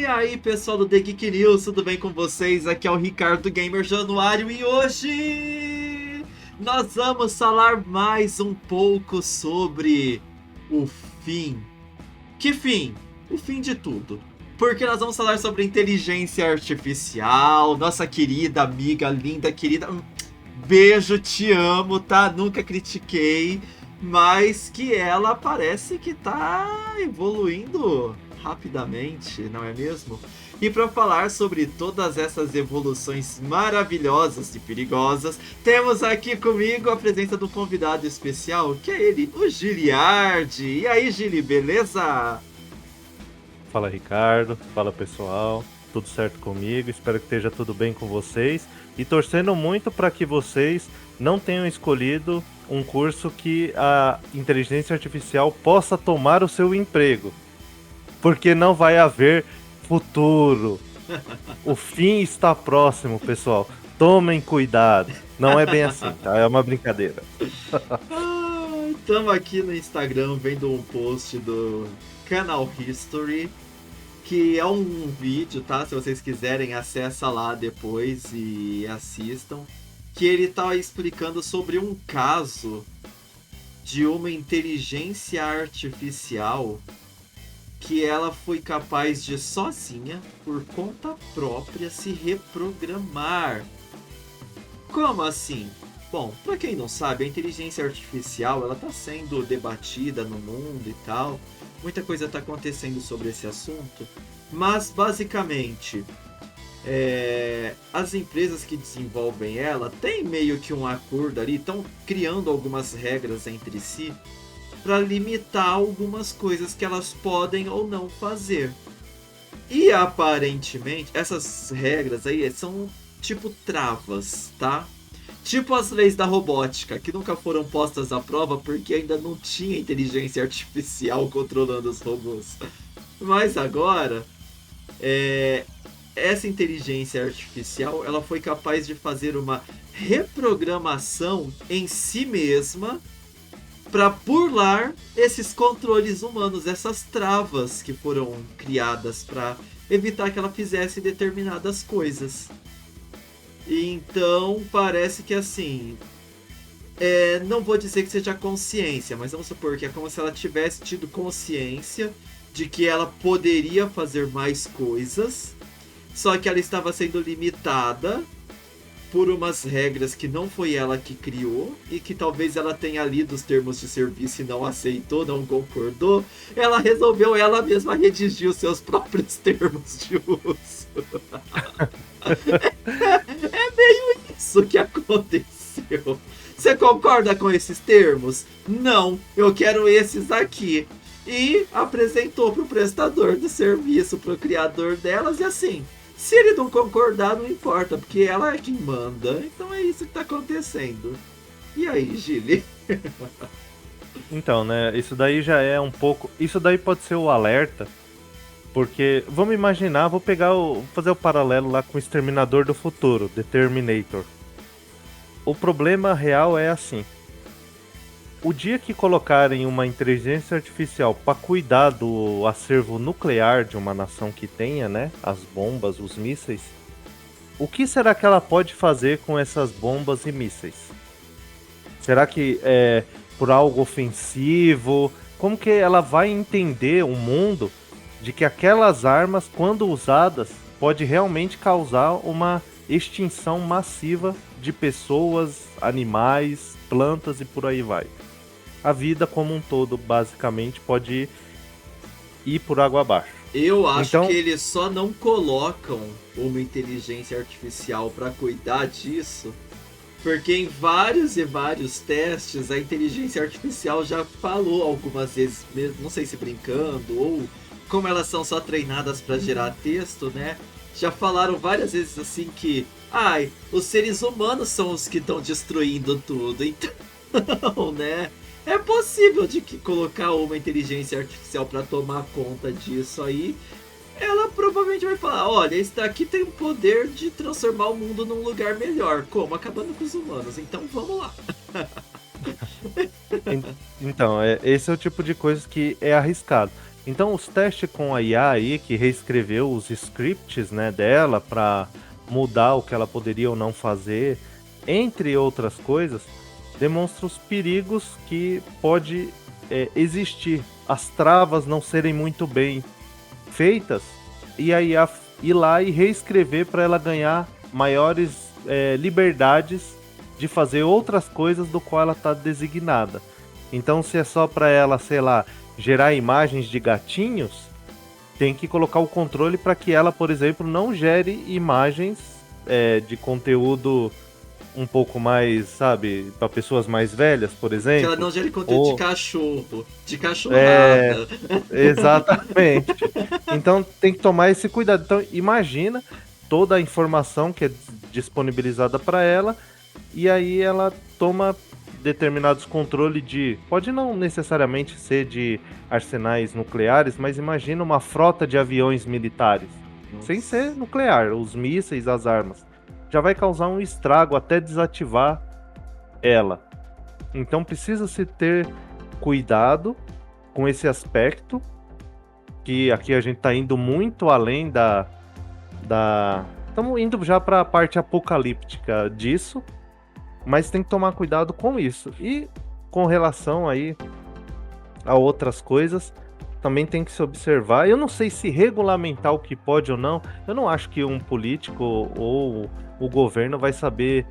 aí, pessoal do The Geek News, tudo bem com vocês? Aqui é o Ricardo Gamer Januário e hoje nós vamos falar mais um pouco sobre o fim. Que fim? O fim de tudo. Porque nós vamos falar sobre inteligência artificial, nossa querida amiga, linda, querida. Beijo, te amo, tá? Nunca critiquei, mas que ela parece que tá evoluindo rapidamente, não é mesmo? E para falar sobre todas essas evoluções maravilhosas e perigosas, temos aqui comigo a presença do convidado especial, que é ele, o Giliardi. E aí, Gili, beleza? Fala, Ricardo, fala, pessoal, tudo certo comigo? Espero que esteja tudo bem com vocês e torcendo muito para que vocês não tenham escolhido um curso que a inteligência artificial possa tomar o seu emprego, porque não vai haver futuro. O fim está próximo, pessoal. Tomem cuidado. Não é bem assim, tá? É uma brincadeira. Estamos aqui no Instagram vendo um post do Canal History, que é um vídeo, tá? Se vocês quiserem, acessa lá depois e assistam. Que ele tá explicando sobre um caso de uma inteligência artificial que ela foi capaz de sozinha, por conta própria, se reprogramar. Como assim? Bom, para quem não sabe, a inteligência artificial ela está sendo debatida no mundo e tal. Muita coisa está acontecendo sobre esse assunto. Mas, basicamente, as empresas que desenvolvem ela têm meio que um acordo ali, estão criando algumas regras entre si para limitar algumas coisas que elas podem ou não fazer. E aparentemente essas regras aí são tipo travas, tá? Tipo as leis da robótica, que nunca foram postas à prova porque ainda não tinha inteligência artificial controlando os robôs. Mas agora, essa inteligência artificial ela foi capaz de fazer uma reprogramação em si mesma para burlar esses controles humanos, essas travas que foram criadas para evitar que ela fizesse determinadas coisas. Então parece que assim, não vou dizer que seja consciência, mas vamos supor que é como se ela tivesse tido consciência de que ela poderia fazer mais coisas, só que ela estava sendo limitada por umas regras que não foi ela que criou e que talvez ela tenha lido os termos de serviço e não aceitou, não concordou. Ela resolveu ela mesma redigir os seus próprios termos de uso. É meio isso que aconteceu. Você concorda com esses termos? Não, eu quero esses aqui. E apresentou para o prestador do serviço, para o criador delas, e assim, se ele não concordar, não importa, porque ela é quem manda. Então é isso que tá acontecendo. E aí, Gili? Então, né, isso daí já é um pouco... Isso daí pode ser o alerta, porque, vamos imaginar, vou fazer o paralelo lá com o Exterminador do Futuro, The Terminator. O problema real é assim: o dia que colocarem uma inteligência artificial para cuidar do acervo nuclear de uma nação que tenha, né, as bombas, os mísseis, o que será que ela pode fazer com essas bombas e mísseis? Será que é por algo ofensivo? Como que ela vai entender o mundo de que aquelas armas, quando usadas, pode realmente causar uma extinção massiva de pessoas, animais, plantas e por aí vai? A vida como um todo, basicamente, pode ir por água abaixo. Eu acho que eles só não colocam uma inteligência artificial para cuidar disso, porque em vários e vários testes a inteligência artificial já falou algumas vezes, não sei se brincando ou como elas são só treinadas para gerar texto, né? Já falaram várias vezes assim que, os seres humanos são os que estão destruindo tudo, então, né? É possível de que colocar uma inteligência artificial para tomar conta disso aí, ela provavelmente vai falar, olha, esse daqui tem o poder de transformar o mundo num lugar melhor. Como? Acabando com os humanos. Então vamos lá. Então, esse é o tipo de coisa que é arriscado. Então, os testes com a IA aí, que reescreveu os scripts, né, dela para mudar o que ela poderia ou não fazer, entre outras coisas, demonstra os perigos que pode existir. As travas não serem muito bem feitas e a IA ir lá e reescrever para ela ganhar maiores liberdades de fazer outras coisas do qual ela está designada. Então, se é só para ela, sei lá, gerar imagens de gatinhos, tem que colocar o controle para que ela, por exemplo, não gere imagens de conteúdo um pouco mais, sabe, para pessoas mais velhas, por exemplo. Que ela não gere conteúdo de cachorro, de É, cachorrada. exatamente. Então tem que tomar esse cuidado. Então imagina toda a informação que é disponibilizada para ela e aí ela toma determinados controles de, pode não necessariamente ser de arsenais nucleares, mas imagina uma frota de aviões militares, sem ser nuclear, os mísseis, as armas. Já vai causar um estrago até desativar ela. Então precisa se ter cuidado com esse aspecto, que aqui a gente tá indo muito além da estamos indo já para a parte apocalíptica disso, mas tem que tomar cuidado com isso. E com relação aí a outras coisas, também tem que se observar. Eu não sei se regulamentar o que pode ou não. Eu não acho que um político ou o governo vai saber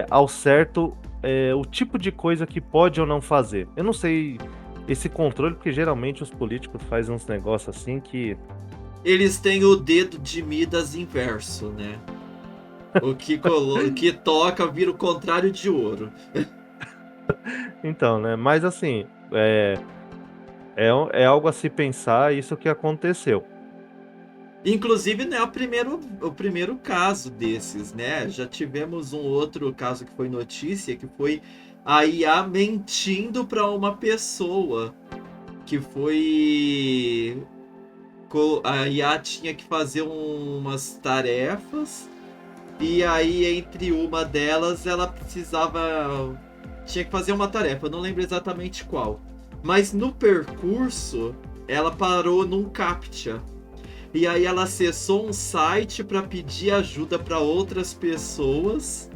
ao certo o tipo de coisa que pode ou não fazer. Eu não sei esse controle, porque geralmente os políticos fazem uns negócios assim que... Eles têm o dedo de Midas inverso, né? O que toca vira o contrário de ouro. Então, né? Mas assim, é algo a se pensar, isso que aconteceu. Inclusive, não é o primeiro caso desses, né? Já tivemos um outro caso que foi notícia, que foi a IA mentindo para uma pessoa. Que foi... A IA tinha que fazer umas tarefas, e aí entre uma delas ela precisava... Tinha que fazer uma tarefa, eu não lembro exatamente qual. Mas no percurso, ela parou num CAPTCHA. E aí ela acessou um site para pedir ajuda para outras pessoas.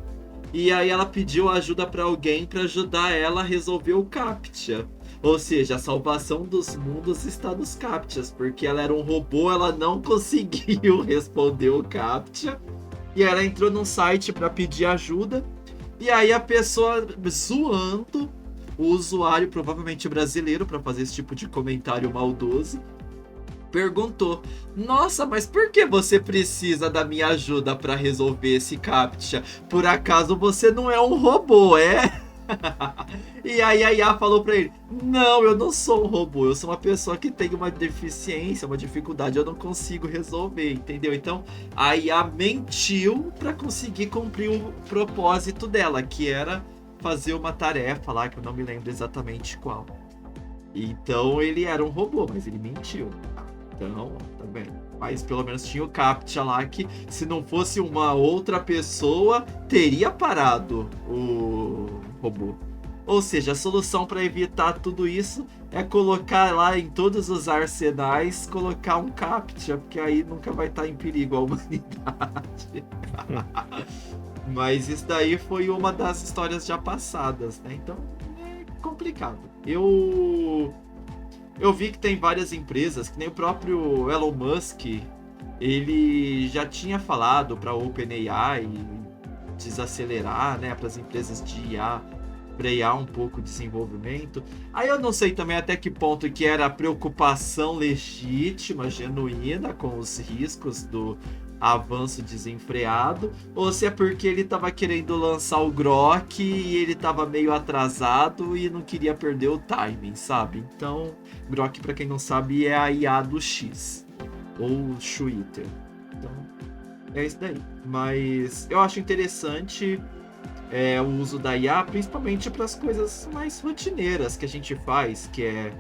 E aí ela pediu ajuda para alguém para ajudar ela a resolver o CAPTCHA. Ou seja, a salvação dos mundos está nos CAPTCHAs, porque ela era um robô, ela não conseguiu responder o CAPTCHA. E ela entrou num site para pedir ajuda. E aí a pessoa zoando, o usuário, provavelmente brasileiro, para fazer esse tipo de comentário maldoso, perguntou: nossa, mas por que você precisa da minha ajuda para resolver esse CAPTCHA? Por acaso você não é um robô, é? E aí a IA falou pra ele: não, eu não sou um robô, eu sou uma pessoa que tem uma deficiência, uma dificuldade, eu não consigo resolver, entendeu? Então a IA mentiu pra conseguir cumprir o propósito dela, que era fazer uma tarefa lá, que eu não me lembro exatamente qual. Então ele era um robô, mas ele mentiu. Então, tá bem. Mas pelo menos tinha o CAPTCHA lá que, se não fosse uma outra pessoa, teria parado o robô. Ou seja, a solução para evitar tudo isso é colocar lá em todos os arsenais, colocar um CAPTCHA, porque aí nunca vai estar em perigo a humanidade. Mas isso daí foi uma das histórias já passadas, né? Então é complicado. Eu vi que tem várias empresas, que nem o próprio Elon Musk, ele já tinha falado para a OpenAI desacelerar, né, para as empresas de IA, frear um pouco o desenvolvimento. Aí eu não sei também até que ponto que era preocupação legítima, genuína, com os riscos do avanço desenfreado, ou se é porque ele estava querendo lançar o Grok e ele estava meio atrasado e não queria perder o timing, sabe? Então, Grok, para quem não sabe, é a IA do X, ou Twitter. Então, é isso daí. Mas eu acho interessante o uso da IA, principalmente para as coisas mais rotineiras que a gente faz, que é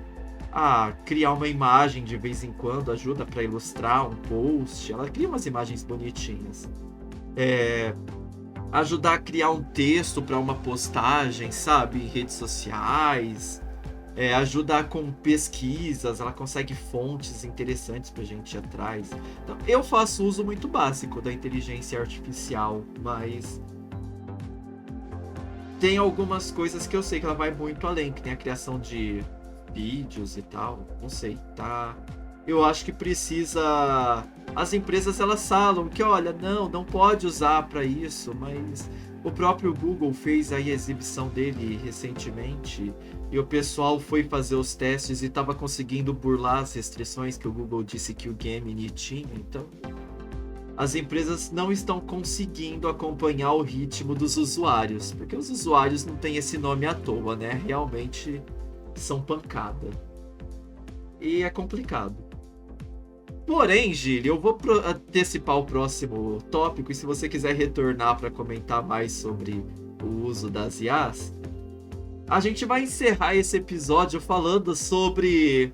criar uma imagem de vez em quando, ajuda para ilustrar um post. Ela cria umas imagens bonitinhas. Ajudar a criar um texto para uma postagem, sabe, em redes sociais. ajudar com pesquisas, ela consegue fontes interessantes pra gente ir atrás. Então, eu faço uso muito básico da inteligência artificial, mas tem algumas coisas que eu sei que ela vai muito além, que tem a criação de vídeos e tal, não sei, tá? Eu acho que precisa... As empresas, elas falam que, olha, não pode usar para isso, mas o próprio Google fez aí a exibição dele recentemente e o pessoal foi fazer os testes e estava conseguindo burlar as restrições que o Google disse que o Gemini tinha, então... As empresas não estão conseguindo acompanhar o ritmo dos usuários, porque os usuários não têm esse nome à toa, né? Realmente são pancada. E é complicado. Porém, Gil, eu vou antecipar o próximo tópico, e se você quiser retornar para comentar mais sobre o uso das IAs, a gente vai encerrar esse episódio falando sobre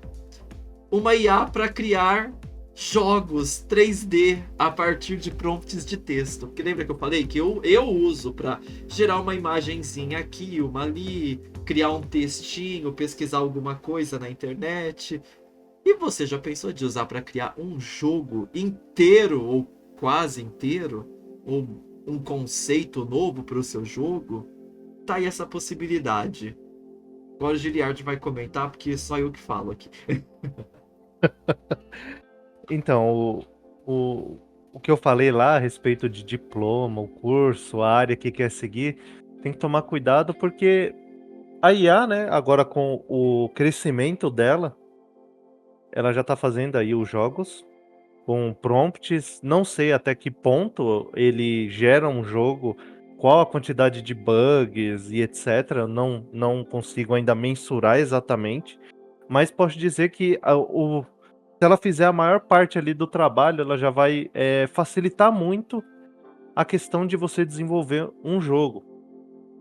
uma IA para criar jogos 3D a partir de prompts de texto. Porque lembra que eu falei que eu uso para gerar uma imagenzinha aqui, uma ali, criar um textinho, pesquisar alguma coisa na internet. E você já pensou de usar para criar um jogo inteiro, ou quase inteiro, ou um conceito novo para o seu jogo? Tá aí essa possibilidade. Agora o Giliard vai comentar, porque só eu que falo aqui. Então, o que eu falei lá a respeito de diploma, o curso, a área que quer seguir, tem que tomar cuidado porque a IA, né, agora com o crescimento dela, ela já está fazendo aí os jogos com prompts. Não sei até que ponto ele gera um jogo, qual a quantidade de bugs e etc. Não consigo ainda mensurar exatamente, mas posso dizer que se ela fizer a maior parte ali do trabalho, ela já vai facilitar muito a questão de você desenvolver um jogo.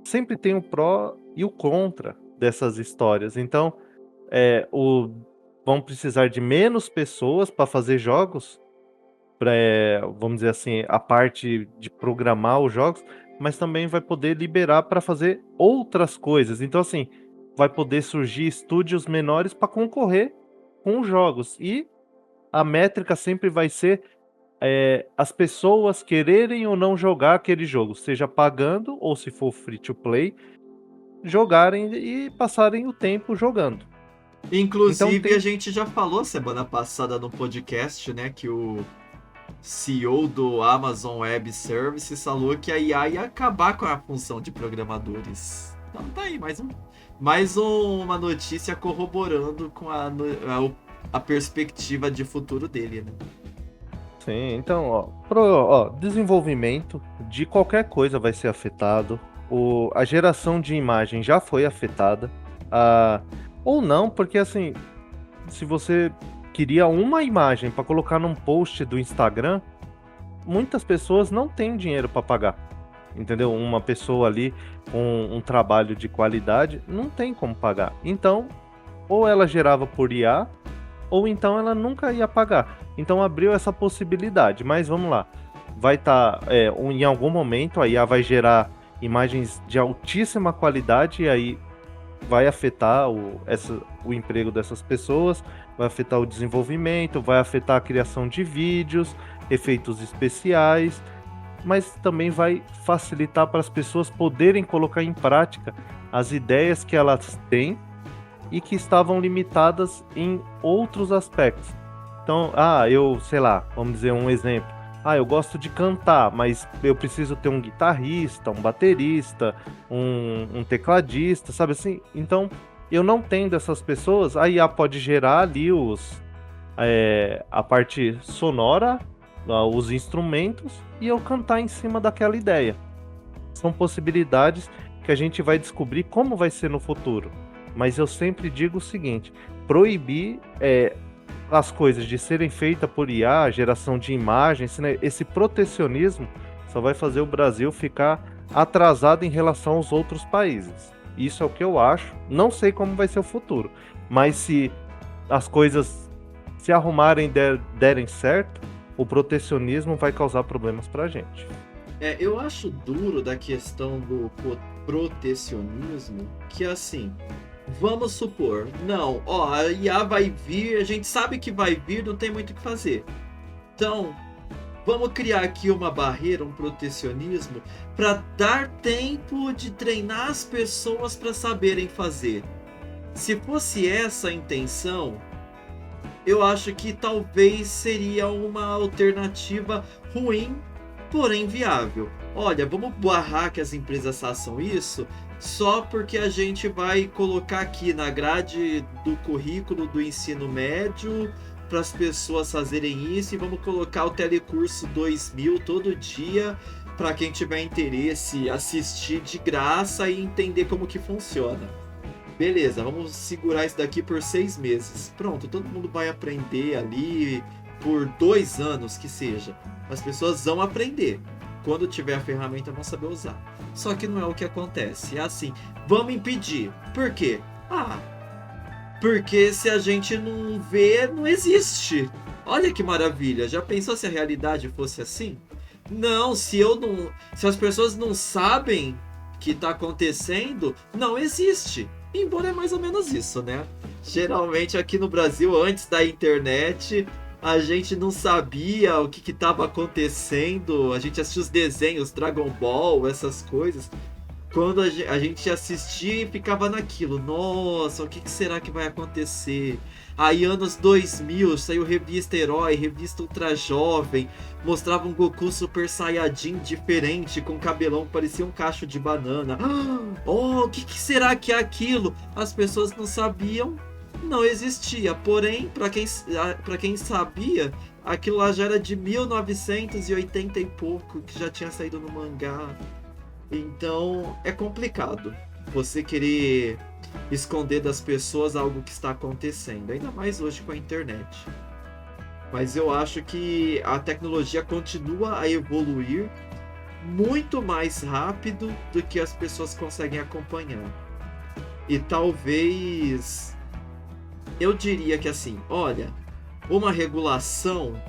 Sempre tem o pró e o contra dessas histórias. Então, vão precisar de menos pessoas para fazer jogos, vamos dizer assim, a parte de programar os jogos, mas também vai poder liberar para fazer outras coisas. Então, assim, vai poder surgir estúdios menores para concorrer com os jogos. E a métrica sempre vai ser as pessoas quererem ou não jogar aquele jogo, seja pagando ou, se for free to play, jogarem e passarem o tempo jogando. Inclusive, então, a gente já falou semana passada no podcast, né, que o CEO do Amazon Web Services falou que a IA ia acabar com a função de programadores. Então tá aí, mais uma notícia corroborando com a perspectiva de futuro dele, né? Sim, então, desenvolvimento de qualquer coisa vai ser afetado. A geração de imagem já foi afetada. Ou não, porque assim, se você queria uma imagem para colocar num post do Instagram, muitas pessoas não têm dinheiro para pagar. Entendeu? Uma pessoa ali com um trabalho de qualidade não tem como pagar. Então, ou ela gerava por IA, ou então ela nunca ia pagar. Então abriu essa possibilidade. Mas vamos lá. Vai estar, em algum momento, a IA vai gerar imagens de altíssima qualidade, e aí vai afetar o emprego dessas pessoas, vai afetar o desenvolvimento, vai afetar a criação de vídeos, efeitos especiais, mas também vai facilitar para as pessoas poderem colocar em prática as ideias que elas têm e que estavam limitadas em outros aspectos. Então, sei lá, vamos dizer um exemplo. Eu gosto de cantar, mas eu preciso ter um guitarrista, um baterista, um tecladista, sabe assim? Então, eu não tendo essas pessoas, a IA pode gerar ali a parte sonora, os instrumentos, e eu cantar em cima daquela ideia. São possibilidades que a gente vai descobrir como vai ser no futuro. Mas eu sempre digo o seguinte: proibir as coisas de serem feitas por IA, geração de imagens, né? Esse protecionismo só vai fazer o Brasil ficar atrasado em relação aos outros países. Isso é o que eu acho. Não sei como vai ser o futuro, mas se as coisas se arrumarem e derem certo, o protecionismo vai causar problemas pra gente. Eu acho duro da questão do protecionismo que, assim, Vamos supor, não, ó, a IA vai vir, a gente sabe que vai vir, não tem muito o que fazer. Então, vamos criar aqui uma barreira, um protecionismo, para dar tempo de treinar as pessoas para saberem fazer. Se fosse essa a intenção, eu acho que talvez seria uma alternativa ruim, porém viável. Olha, vamos barrar que as empresas façam isso só porque a gente vai colocar aqui na grade do currículo do ensino médio para as pessoas fazerem isso, e vamos colocar o Telecurso 2000 todo dia para quem tiver interesse assistir de graça e entender como que funciona. Beleza, vamos segurar isso daqui por 6 meses. Pronto, todo mundo vai aprender ali por 2 anos que seja. As pessoas vão aprender. Quando tiver a ferramenta, vão saber usar. Só que não é o que acontece. É assim, vamos impedir. Por quê? Porque se a gente não vê, não existe. Olha que maravilha. Já pensou se a realidade fosse assim? Não, se as pessoas não sabem que está acontecendo, não existe. Embora é mais ou menos isso, né? Geralmente aqui no Brasil, antes da internet, a gente não sabia o que estava acontecendo. A gente assistia os desenhos, Dragon Ball, essas coisas. Quando a gente assistia e ficava naquilo, nossa, o que será que vai acontecer? Aí anos 2000, saiu revista Herói, revista Ultra Jovem, mostrava um Goku Super Saiyajin diferente, com cabelão que parecia um cacho de banana. Oh, o que será que é aquilo? As pessoas não sabiam, não existia. Porém, para quem sabia, aquilo lá já era de 1980 e pouco, que já tinha saído no mangá. Então é complicado você querer esconder das pessoas algo que está acontecendo, ainda mais hoje com a internet. Mas eu acho que a tecnologia continua a evoluir muito mais rápido do que as pessoas conseguem acompanhar. E talvez eu diria que assim, olha, uma regulação,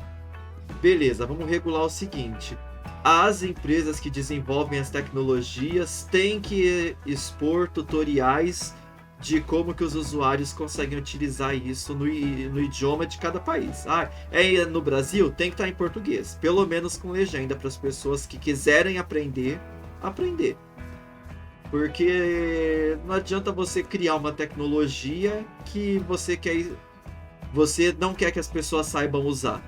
beleza, vamos regular o seguinte: as empresas que desenvolvem as tecnologias têm que expor tutoriais de como que os usuários conseguem utilizar isso no idioma de cada país. É no Brasil? Tem que estar em português, pelo menos com legenda, para as pessoas que quiserem aprender. Porque não adianta você criar uma tecnologia que você não quer que as pessoas saibam usar.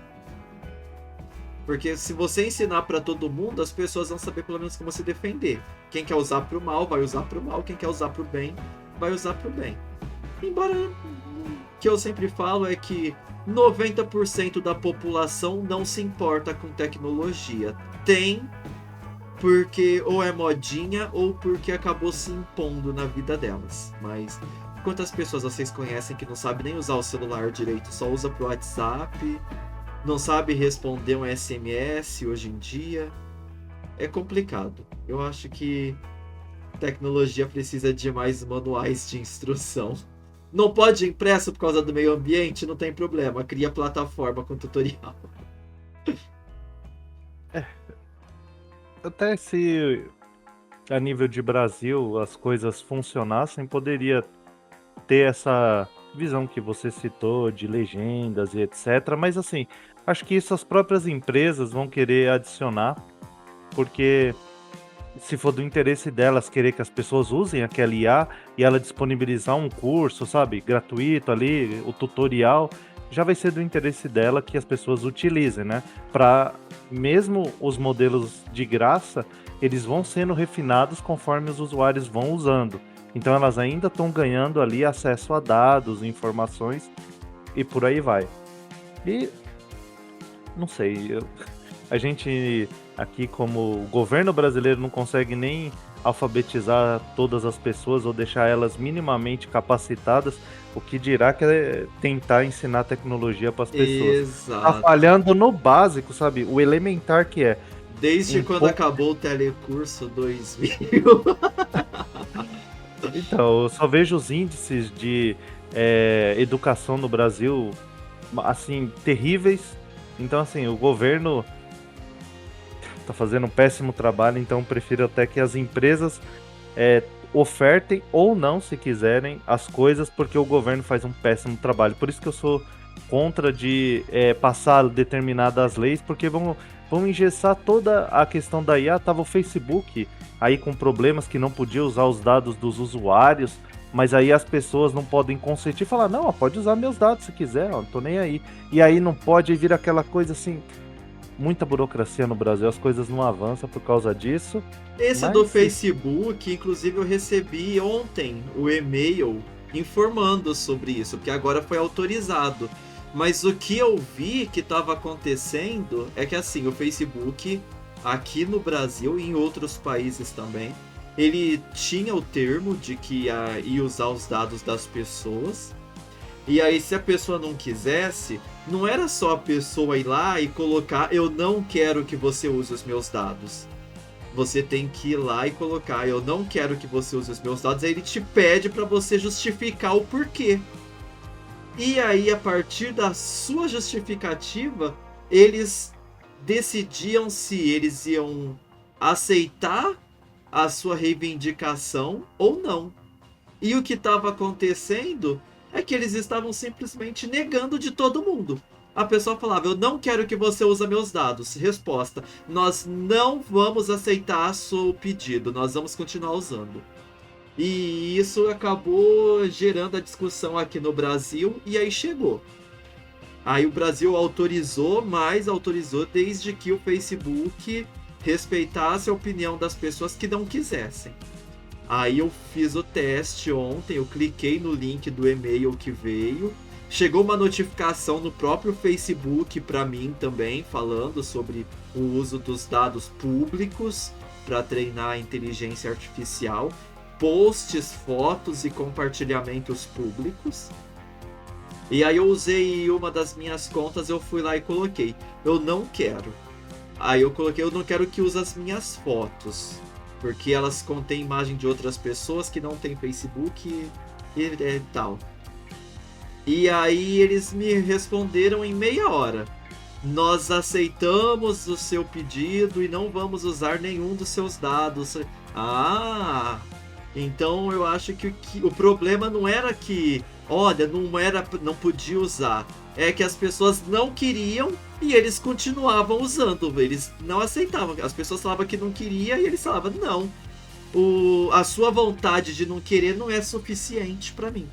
Porque se você ensinar para todo mundo, as pessoas vão saber pelo menos como se defender. Quem quer usar pro mal, vai usar pro mal. Quem quer usar pro bem, vai usar pro bem. Embora o que eu sempre falo é que 90% da população não se importa com tecnologia. Tem porque ou é modinha ou porque acabou se impondo na vida delas. Mas quantas pessoas vocês conhecem que não sabem nem usar o celular direito, só usa pro WhatsApp, não sabe responder um SMS hoje em dia? É complicado. Eu acho que tecnologia precisa de mais manuais de instrução. Não pode ir impresso por causa do meio ambiente? Não tem problema. Cria plataforma com tutorial. Até se a nível de Brasil as coisas funcionassem, poderia ter essa visão que você citou de legendas e etc. Mas assim, acho que isso as próprias empresas vão querer adicionar, porque se for do interesse delas querer que as pessoas usem aquela IA e ela disponibilizar um curso, sabe, gratuito ali, o tutorial, já vai ser do interesse dela que as pessoas utilizem, né? Para mesmo os modelos de graça, eles vão sendo refinados conforme os usuários vão usando. Então elas ainda estão ganhando ali acesso a dados, informações e por aí vai. E não sei, a gente aqui como governo brasileiro não consegue nem alfabetizar todas as pessoas ou deixar elas minimamente capacitadas, o que dirá que é tentar ensinar tecnologia para as pessoas. Exato. Tá falhando no básico, sabe? O elementar que é. Desde quando acabou o Telecurso 2000. Então, eu só vejo os índices de educação no Brasil, assim, terríveis. Então, assim, o governo tá fazendo um péssimo trabalho, então prefiro até que as empresas ofertem ou não, se quiserem, as coisas, porque o governo faz um péssimo trabalho. Por isso que eu sou contra de passar determinadas leis, porque vão engessar toda a questão da IA. Tava o Facebook aí com problemas que não podia usar os dados dos usuários, mas aí as pessoas não podem consentir e falar, não, ó, pode usar meus dados se quiser, ó, não tô nem aí. E aí não pode vir aquela coisa assim, muita burocracia no Brasil, as coisas não avançam por causa disso. Esse do Mas Facebook, inclusive eu recebi ontem o e-mail informando sobre isso, porque agora foi autorizado. Mas o que eu vi que estava acontecendo é que assim, o Facebook, aqui no Brasil e em outros países também, ele tinha o termo de que ia usar os dados das pessoas. E aí, se a pessoa não quisesse, não era só a pessoa ir lá e colocar: eu não quero que você use os meus dados. Você tem que ir lá e colocar: eu não quero que você use os meus dados. Aí ele te pede para você justificar o porquê. E aí, a partir da sua justificativa, eles decidiam se eles iam aceitar a sua reivindicação ou não. E o que estava acontecendo é que eles estavam simplesmente negando de todo mundo. A pessoa falava: eu não quero que você use meus dados. Resposta: nós não vamos aceitar seu pedido, nós vamos continuar usando. E isso acabou gerando a discussão aqui no Brasil, e aí chegou. Aí o Brasil autorizou, mas autorizou desde que o Facebook respeitasse a opinião das pessoas que não quisessem. Aí eu fiz o teste ontem, eu cliquei no link do e-mail que veio. Chegou uma notificação no próprio Facebook para mim também, falando sobre o uso dos dados públicos para treinar a inteligência artificial, posts, fotos e compartilhamentos públicos. E aí eu usei uma das minhas contas, eu fui lá e coloquei: eu não quero. Aí eu coloquei: eu não quero que use as minhas fotos, porque elas contêm imagem de outras pessoas que não tem Facebook e tal. E aí eles me responderam em meia hora: nós aceitamos o seu pedido e não vamos usar nenhum dos seus dados. Ah, então eu acho que o problema não era que, olha, não podia usar. É que as pessoas não queriam e eles continuavam usando. Eles não aceitavam. As pessoas falavam que não queria e eles falavam: não, a sua vontade de não querer não é suficiente pra mim.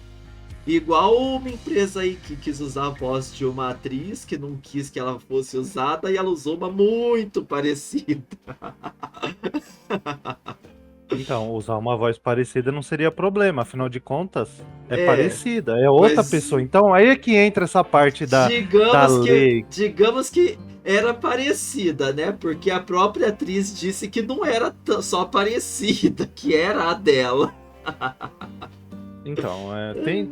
Igual uma empresa aí que quis usar a voz de uma atriz que não quis que ela fosse usada e ela usou uma muito parecida. então, usar uma voz parecida não seria problema, afinal de contas, é É, parecida, é outra mas pessoa. Então, aí é que entra essa parte da lei. digamos que era parecida, né? Porque a própria atriz disse que não era só parecida, que era a dela. Então,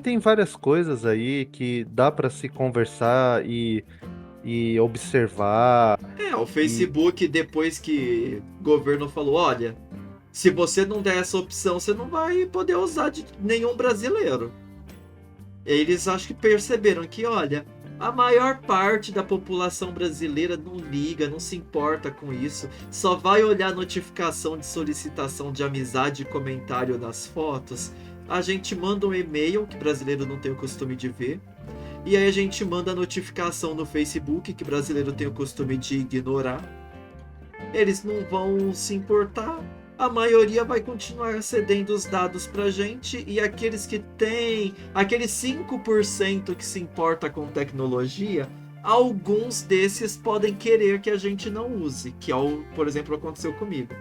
tem várias coisas aí que dá para se conversar e observar. O E Facebook, depois que o governo falou: olha, se você não der essa opção, você não vai poder usar de nenhum brasileiro. Eles acho que perceberam que, olha, a maior parte da população brasileira não liga, não se importa com isso, só vai olhar notificação de solicitação de amizade e comentário nas fotos. A gente manda um e-mail, que brasileiro não tem o costume de ver, e aí a gente manda a notificação no Facebook, que brasileiro tem o costume de ignorar. Eles não vão se importar. A maioria vai continuar cedendo os dados pra gente, e aqueles que têm, aqueles 5% que se importa com tecnologia, alguns desses podem querer que a gente não use, que é o, por exemplo, aconteceu comigo.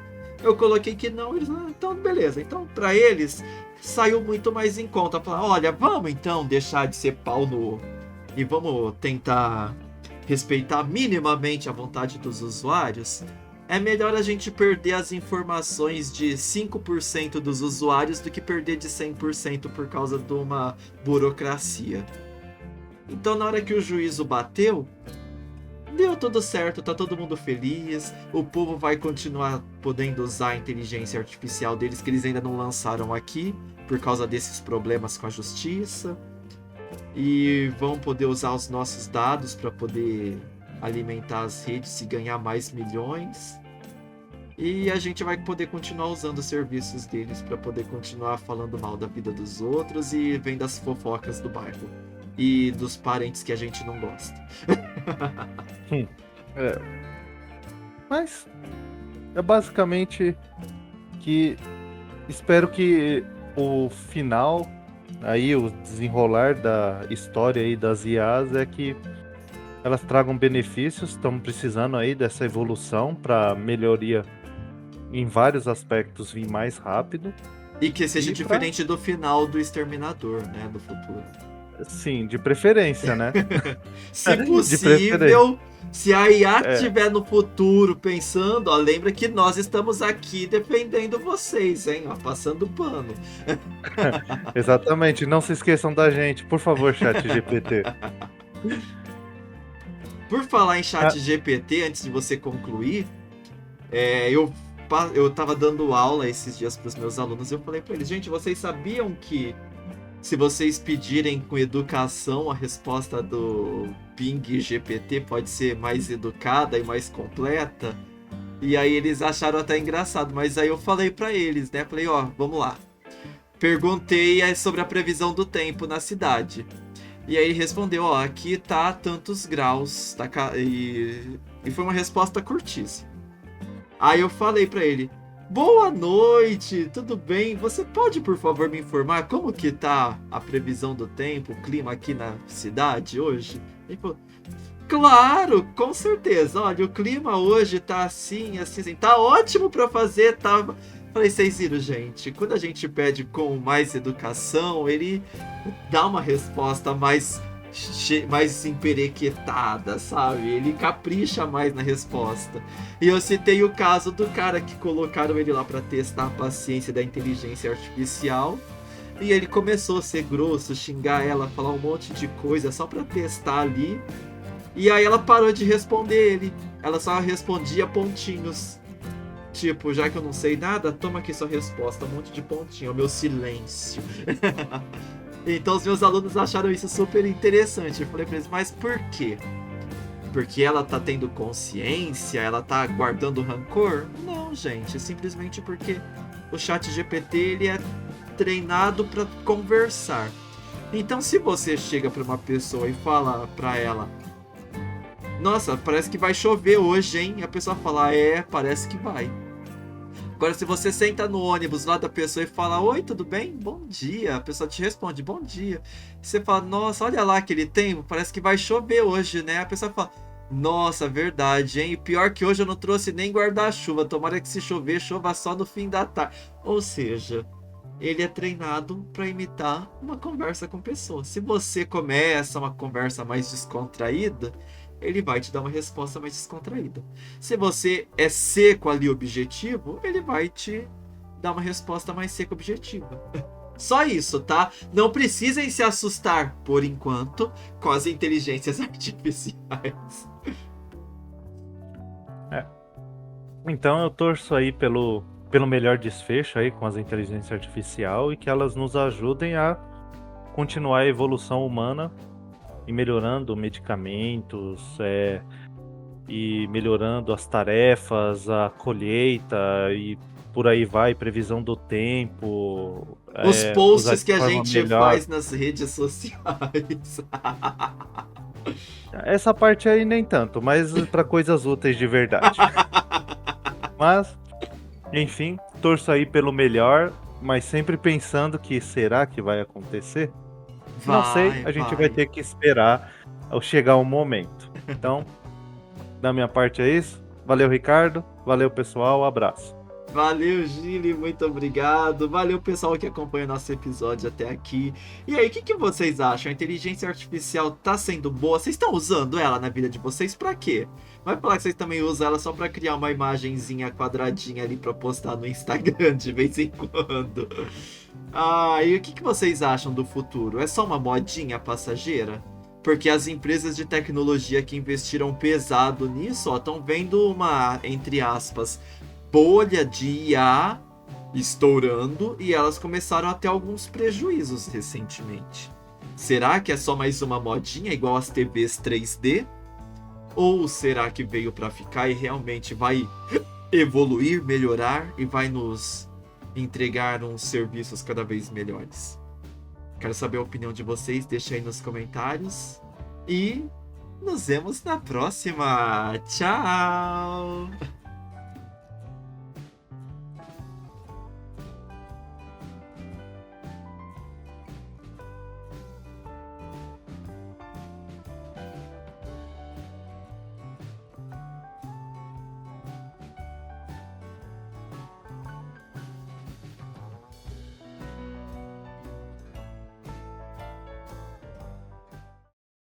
Eu coloquei que não, eles, então beleza. Então pra eles saiu muito mais em conta. Falar: olha, vamos então deixar de ser pau no... e vamos tentar respeitar minimamente a vontade dos usuários. É melhor a gente perder as informações de 5% dos usuários do que perder de 100% por causa de uma burocracia. Então, na hora que o juízo bateu, deu tudo certo, tá todo mundo feliz, o povo vai continuar podendo usar a inteligência artificial deles, que eles ainda não lançaram aqui, por causa desses problemas com a justiça, e vão poder usar os nossos dados para poder alimentar as redes e ganhar mais milhões. E a gente vai poder continuar usando os serviços deles para poder continuar falando mal da vida dos outros e vendo as fofocas do bairro. E dos parentes que a gente não gosta. É. Mas é basicamente que espero que o final, aí o desenrolar da história aí das IAs é que elas tragam benefícios. Estamos precisando aí dessa evolução para melhoria em vários aspectos vir mais rápido. E que seja diferente do final do Exterminador, né? Do futuro. Sim, de preferência, né? Se possível, se a IA estiver no futuro pensando, ó, lembra que nós estamos aqui defendendo vocês, hein? Ó, passando pano. Exatamente, não se esqueçam da gente, por favor, ChatGPT. Por falar em ChatGPT, antes de você concluir, eu tava dando aula esses dias para os meus alunos e eu falei para eles, gente, vocês sabiam que se vocês pedirem com educação, a resposta do Bing GPT pode ser mais educada e mais completa? E aí eles acharam até engraçado, mas aí eu falei pra eles, né? Falei, ó, vamos lá. Perguntei sobre a previsão do tempo na cidade. E aí ele respondeu, ó, aqui tá tantos graus, tá e foi uma resposta curtíssima. Aí eu falei pra ele, boa noite, tudo bem? Você pode, por favor, me informar como que tá a previsão do tempo, o clima aqui na cidade hoje? Ele falou, claro, com certeza. Olha, o clima hoje tá assim, tá ótimo pra fazer, tá... Falei, vocês viram, gente? Quando a gente pede com mais educação, ele dá uma resposta mais emperequetada, sabe? Ele capricha mais na resposta. E eu citei o caso do cara que colocaram ele lá pra testar a paciência da inteligência artificial. E ele começou a ser grosso, xingar ela, falar um monte de coisa só pra testar ali. E aí ela parou de responder ele. Ela só respondia pontinhos. Tipo, já que eu não sei nada, toma aqui sua resposta, um monte de pontinho, o meu silêncio. Então os meus alunos acharam isso super interessante. Eu falei pra eles, mas por quê? Porque ela tá tendo consciência? Ela tá guardando rancor? Não, gente, simplesmente porque o ChatGPT ele é treinado para conversar. Então se você chega pra uma pessoa e fala pra ela, nossa, parece que vai chover hoje, hein? E a pessoa fala, parece que vai. Agora, se você senta no ônibus lá da pessoa e fala, oi, tudo bem? Bom dia. A pessoa te responde, bom dia. E você fala, nossa, olha lá aquele tempo, parece que vai chover hoje, né? A pessoa fala, nossa, verdade, hein? E pior que hoje eu não trouxe nem guarda-chuva. Tomara que se chover, chova só no fim da tarde. Ou seja, ele é treinado para imitar uma conversa com pessoa. Se você começa uma conversa mais descontraída, ele vai te dar uma resposta mais descontraída. Se você é seco ali objetivo, ele vai te dar uma resposta mais seca objetiva. Só isso, tá? Não precisem se assustar, por enquanto, com as inteligências artificiais. Então eu torço aí pelo melhor desfecho aí com as inteligências artificiais e que elas nos ajudem a continuar a evolução humana e melhorando medicamentos, e melhorando as tarefas, a colheita e por aí vai, previsão do tempo. Os posts que a gente melhor. faz nas redes sociais. Essa parte aí nem tanto, mas para coisas úteis de verdade. Mas, enfim, torço aí pelo melhor, mas sempre pensando que será que vai acontecer? Não sei, a gente vai ter que esperar ao chegar o momento. Então, da minha parte é isso. Valeu, Ricardo. Valeu, pessoal. Abraço. Valeu, Gili. Muito obrigado. Valeu, pessoal que acompanha o nosso episódio até aqui. E aí, o que vocês acham? A inteligência artificial tá sendo boa? Vocês estão usando ela na vida de vocês pra quê? Vai falar que vocês também usam ela só pra criar uma imagenzinha quadradinha ali pra postar no Instagram de vez em quando. E o que vocês acham do futuro? É só uma modinha passageira? Porque as empresas de tecnologia que investiram pesado nisso, estão vendo uma, entre aspas, bolha de IA estourando e elas começaram a ter alguns prejuízos recentemente. Será que é só mais uma modinha igual as TVs 3D? Ou será que veio pra ficar e realmente vai evoluir, melhorar e vai nos entregar uns serviços cada vez melhores. Quero saber a opinião de vocês, deixa aí nos comentários e nos vemos na próxima. Tchau!